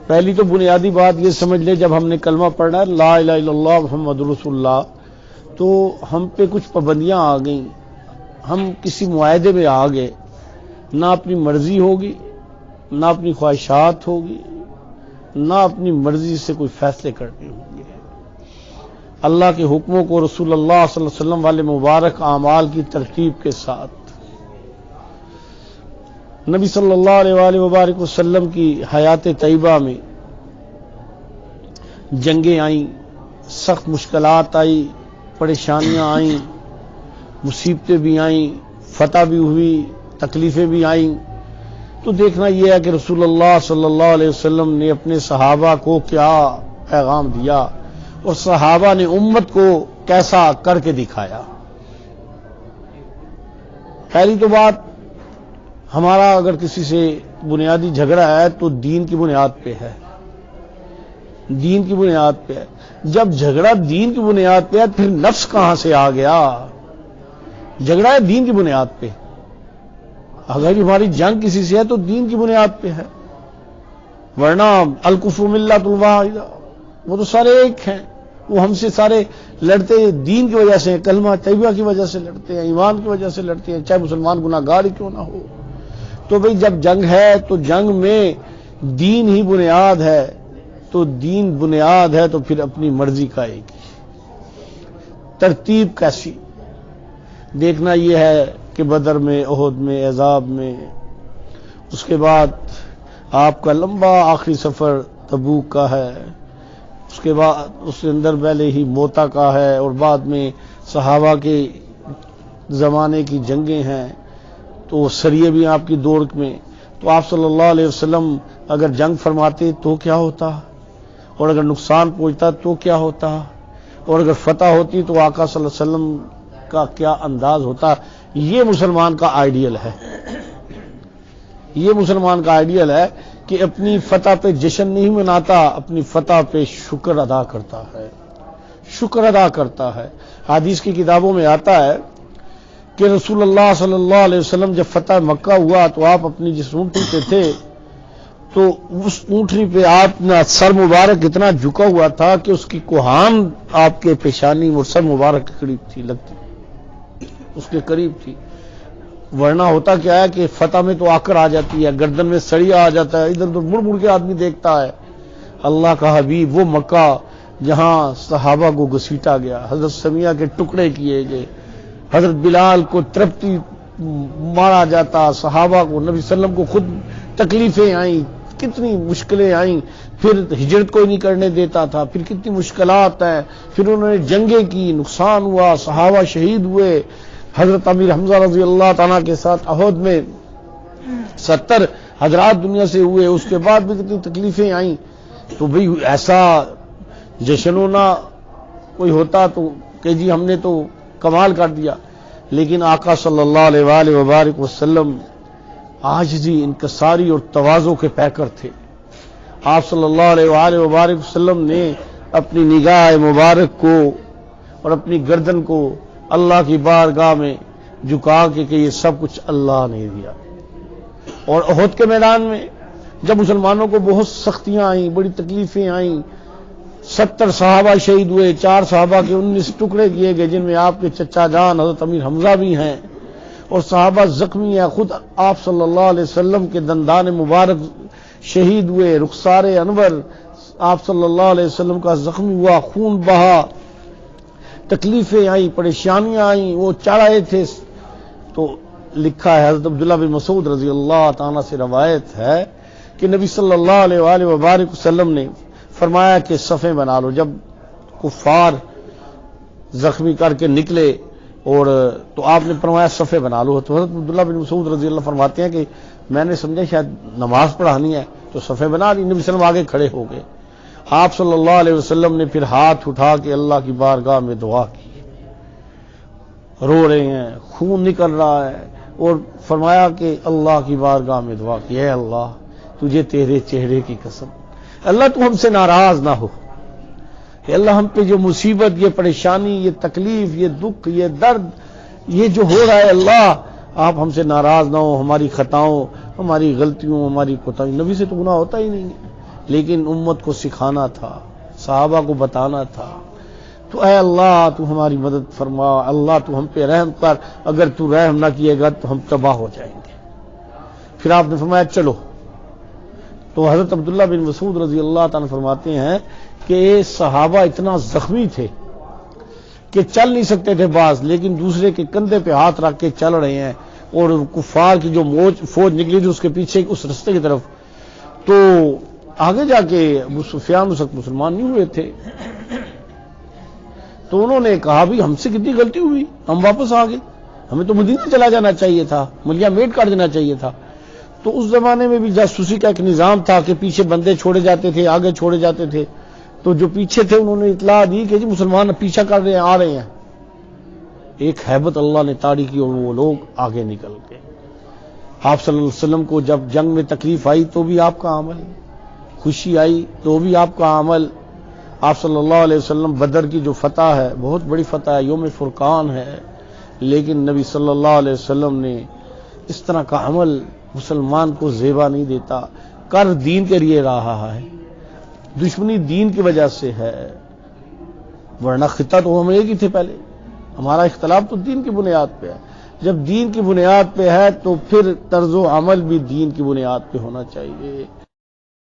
پہلی تو بنیادی بات یہ سمجھ لیں، جب ہم نے کلمہ پڑھنا ہے لا الہ الا اللہ محمد رسول اللہ، تو ہم پہ کچھ پابندیاں آ گئیں، ہم کسی معاہدے میں آ گئے، نہ اپنی مرضی ہوگی، نہ اپنی خواہشات ہوگی، نہ اپنی مرضی سے کوئی فیصلے کرنے ہوں گے۔ اللہ کے حکموں کو رسول اللہ صلی اللہ علیہ وسلم والے مبارک اعمال کی ترتیب کے ساتھ، نبی صلی اللہ علیہ وآلہ وبارک وسلم کی حیات طیبہ میں جنگیں آئیں، سخت مشکلات آئی، پریشانیاں آئیں، مصیبتیں بھی آئیں، فتح بھی ہوئی، تکلیفیں بھی آئیں، تو دیکھنا یہ ہے کہ رسول اللہ صلی اللہ علیہ وسلم نے اپنے صحابہ کو کیا پیغام دیا اور صحابہ نے امت کو کیسا کر کے دکھایا۔ پہلی تو بات، ہمارا اگر کسی سے بنیادی جھگڑا ہے تو دین کی بنیاد پہ ہے، دین کی بنیاد پہ ہے۔ جب جھگڑا دین کی بنیاد پہ ہے پھر نفس کہاں سے آ گیا؟ جھگڑا ہے دین کی بنیاد پہ۔ اگر ہماری جنگ کسی سے ہے تو دین کی بنیاد پہ ہے، ورنہ الکفر ملۃ واحدہ، وہ تو سارے ایک ہیں، وہ ہم سے سارے لڑتے دین کی وجہ سے، کلمہ طیبہ کی وجہ سے لڑتے ہیں، ایمان کی وجہ سے لڑتے ہیں، چاہے مسلمان گناہ گار ہی کیوں نہ ہو۔ تو بھئی جب جنگ ہے تو جنگ میں دین ہی بنیاد ہے، تو دین بنیاد ہے تو پھر اپنی مرضی کا ایک ہی ترتیب کیسی؟ دیکھنا یہ ہے کہ بدر میں، احد میں، احزاب میں، اس کے بعد آپ کا لمبا آخری سفر تبوک کا ہے، اس کے بعد اس کے اندر پہلے ہی موتا کا ہے، اور بعد میں صحابہ کے زمانے کی جنگیں ہیں، تو سریے بھی آپ کی دوڑ میں۔ تو آپ صلی اللہ علیہ وسلم اگر جنگ فرماتے تو کیا ہوتا، اور اگر نقصان پہنچتا تو کیا ہوتا، اور اگر فتح ہوتی تو آقا صلی اللہ علیہ وسلم کا کیا انداز ہوتا۔ یہ مسلمان کا آئیڈیل ہے، یہ مسلمان کا آئیڈیل ہے کہ اپنی فتح پہ جشن نہیں مناتا، اپنی فتح پہ شکر ادا کرتا ہے، شکر ادا کرتا ہے۔ حدیث کی کتابوں میں آتا ہے کہ رسول اللہ صلی اللہ علیہ وسلم جب فتح مکہ ہوا تو آپ اپنی جس اونٹنی پہ تھے تو اس اونٹنی پہ آپ نے سر مبارک اتنا جھکا ہوا تھا کہ اس کی کوہان آپ کے پیشانی اور سر مبارک کے قریب تھی، لگتی اس کے قریب تھی، ورنہ ہوتا کیا ہے کہ فتح میں تو آکر آ جاتی ہے، گردن میں سڑیا آ جاتا ہے، ادھر ادھر مڑ مڑ کے آدمی دیکھتا ہے۔ اللہ کا حبیب وہ مکہ جہاں صحابہ کو گھسیٹا گیا، حضرت سمیہ کے ٹکڑے کیے گئے، حضرت بلال کو ترپتی مارا جاتا، صحابہ کو، نبی صلی اللہ علیہ وسلم کو خود تکلیفیں آئیں، کتنی مشکلیں آئیں، پھر ہجرت کوئی نہیں کرنے دیتا تھا، پھر کتنی مشکلات ہیں، پھر انہوں نے جنگیں کی، نقصان ہوا، صحابہ شہید ہوئے، حضرت امیر حمزہ رضی اللہ تعالیٰ کے ساتھ احد میں 70 حضرات دنیا سے ہوئے، اس کے بعد بھی کتنی تکلیفیں آئیں۔ تو بھئی ایسا جشن ہونا کوئی ہوتا تو کہ جی ہم نے تو کمال کر دیا، لیکن آقا صلی اللہ علیہ وآلہ وبارک وسلم عاجزی، انکساری اور تواضع کے پیکر تھے۔ آپ صلی اللہ علیہ وآلہ وبارک وسلم نے اپنی نگاہ مبارک کو اور اپنی گردن کو اللہ کی بارگاہ میں جھکا کے کہ یہ سب کچھ اللہ نے دیا۔ اور احد کے میدان میں جب مسلمانوں کو بہت سختیاں آئیں، بڑی تکلیفیں آئیں، 70 صحابہ شہید ہوئے، 4 صحابہ کے 19 ٹکڑے کیے گئے، جن میں آپ کے چچا جان حضرت امیر حمزہ بھی ہیں، اور صحابہ زخمی ہیں، خود آپ صلی اللہ علیہ وسلم کے دندان مبارک شہید ہوئے، رخسار انور آپ صلی اللہ علیہ وسلم کا زخمی ہوا، خون بہا، تکلیفیں آئیں، پریشانیاں آئیں، وہ چڑھائے تھے۔ تو لکھا ہے، حضرت عبداللہ بن مسعود رضی اللہ تعالیٰ سے روایت ہے کہ نبی صلی اللہ علیہ وآلہ وبارک وسلم نے فرمایا کہ صفیں بنا لو۔ جب کفار زخمی کر کے نکلے اور تو آپ نے فرمایا صفیں بنا لو، تو حضرت عبداللہ بن مسعود رضی اللہ فرماتے ہیں کہ میں نے سمجھا شاید نماز پڑھانی ہے، تو صفیں بنا لی، نبی صلی اللہ علیہ وسلم آگے کھڑے ہو گئے۔ آپ صلی اللہ علیہ وسلم نے پھر ہاتھ اٹھا کے اللہ کی بارگاہ میں دعا کی، رو رہے ہیں، خون نکل رہا ہے، اور فرمایا کہ اللہ کی بارگاہ میں دعا کی، اے اللہ تجھے تیرے چہرے کی قسم، اللہ تو ہم سے ناراض نہ ہو، کہ اللہ ہم پہ جو مصیبت، یہ پریشانی، یہ تکلیف، یہ دکھ، یہ درد، یہ جو ہو رہا ہے، اللہ آپ ہم سے ناراض نہ ہو، ہماری خطاؤں، ہماری غلطیوں، ہماری کوتاہی، نبی سے تو گناہ ہوتا ہی نہیں ہے، لیکن امت کو سکھانا تھا، صحابہ کو بتانا تھا۔ تو اے اللہ تو ہماری مدد فرما، اللہ تو ہم پہ رحم کر، اگر تو رحم نہ کیے گا تو ہم تباہ ہو جائیں گے۔ پھر آپ نے فرمایا چلو۔ تو حضرت عبداللہ بن مسعود رضی اللہ تعالیٰ فرماتے ہیں کہ صحابہ اتنا زخمی تھے کہ چل نہیں سکتے تھے بعض، لیکن دوسرے کے کندھے پہ ہاتھ رکھ کے چل رہے ہیں، اور کفار کی جو فوج نکلی تھی اس کے پیچھے اس رستے کی طرف، تو آگے جا کے ابو سفیان اس وقت مسلمان نہیں ہوئے تھے۔ تو انہوں نے کہا بھی ہم سے کتنی غلطی ہوئی، ہم واپس آ گئے، ہمیں تو مدینے چلا جانا چاہیے تھا، ملیا میٹ کر دینا چاہیے تھا۔ تو اس زمانے میں بھی جاسوسی کا ایک نظام تھا کہ پیچھے بندے چھوڑے جاتے تھے، آگے چھوڑے جاتے تھے، تو جو پیچھے تھے انہوں نے اطلاع دی کہ جی مسلمان پیچھا کر رہے ہیں، آ رہے ہیں۔ ایک ہیبت اللہ نے طاری کی اور وہ لوگ آگے نکل گئے۔ آپ صلی اللہ علیہ وسلم کو جب جنگ میں تکلیف آئی تو بھی آپ کا عمل، خوشی آئی تو بھی آپ کا عمل۔ آپ صلی اللہ علیہ وسلم بدر کی جو فتح ہے بہت بڑی فتح ہے، یوم فرقان ہے، لیکن نبی صلی اللہ علیہ وسلم نے اس طرح کا عمل مسلمان کو زیبا نہیں دیتا، کر دین کے لیے رہا ہے، دشمنی دین کی وجہ سے ہے، ورنہ خطہ تو ہم ایک ہی تھے پہلے، ہمارا اختلاف تو دین کی بنیاد پہ ہے۔ جب دین کی بنیاد پہ ہے تو پھر طرز و عمل بھی دین کی بنیاد پہ ہونا چاہیے۔